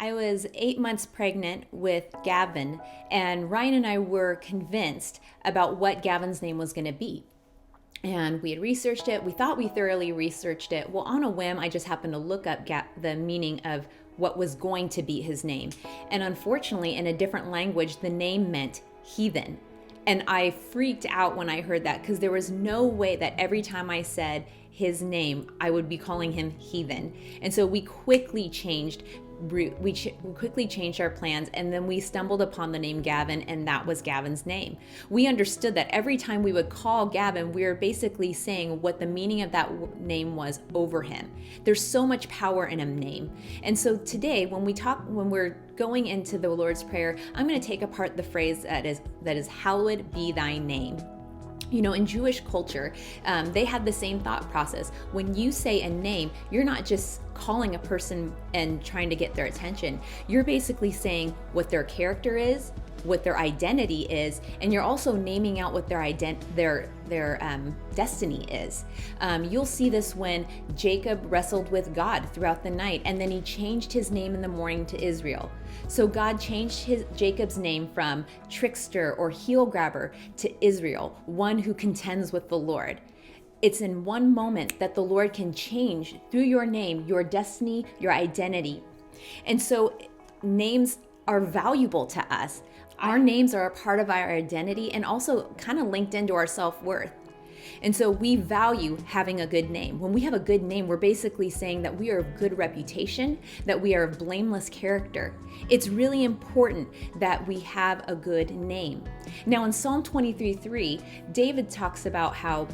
I was 8 months pregnant with Gavin, and Ryan and I were convinced about what Gavin's name was going to be. And we had researched it. We thought we thoroughly researched it. Well, on a whim, I just happened to look up the meaning of what was going to be his name. And unfortunately, in a different language, the name meant heathen. And I freaked out when I heard that, because there was no way that every time I said his name, I would be calling him heathen. And so we quickly changed our plans, and then we stumbled upon the name Gavin, and that was Gavin's name. We understood that every time we would call Gavin, we were basically saying what the meaning of that name was over him. There's so much power in a name. And so today, when we're going into the Lord's Prayer, I'm going to take apart the phrase that is hallowed be thy name. You know, in Jewish culture, they had the same thought process. When you say a name, you're not just calling a person and trying to get their attention. You're basically saying what their character is, what their identity is, and you're also naming out what their destiny is. You'll see this when Jacob wrestled with God throughout the night, and then he changed his name in the morning to Israel. So God changed Jacob's name from trickster or heel grabber to Israel, one who contends with the Lord. It's in one moment that the Lord can change through your name, your destiny, your identity. And so names are valuable to us. Our names are a part of our identity and also kind of linked into our self-worth. And so we value having a good name. When we have a good name, we're basically saying that we are of good reputation, that we are of blameless character. It's really important that we have a good name. Now in Psalm 23:3, David talks about how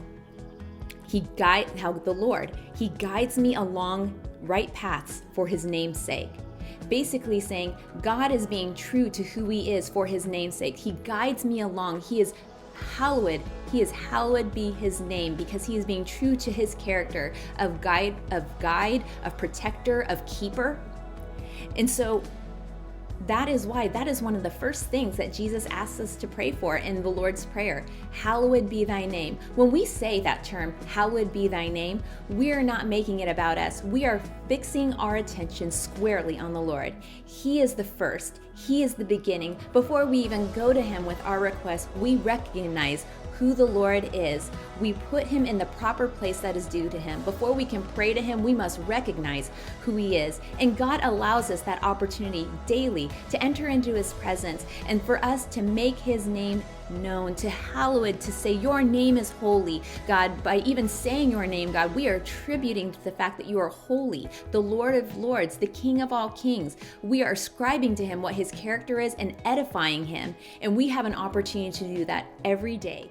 the Lord guides me along right paths for his name's sake. Basically saying God is being true to who he is for his name's sake. He guides me along. He is hallowed be his name, because he is being true to his character of guide, of protector, of keeper. And so that is one of the first things that Jesus asks us to pray for in the Lord's Prayer. Hallowed be thy name. When we say that term, hallowed be thy name, we are not making it about us. We are fixing our attention squarely on the Lord. He is the first. He is the beginning. Before we even go to him with our request, we recognize who the Lord is. We put him in the proper place that is due to him. Before we can pray to him, we must recognize who he is. And God allows us that opportunity daily to enter into his presence and for us to make his name known, to hallowed, to say your name is holy. God, by even saying your name, God, we are attributing to the fact that you are holy, the Lord of Lords, the King of all kings. We are ascribing to him what his character is and edifying him. And we have an opportunity to do that every day.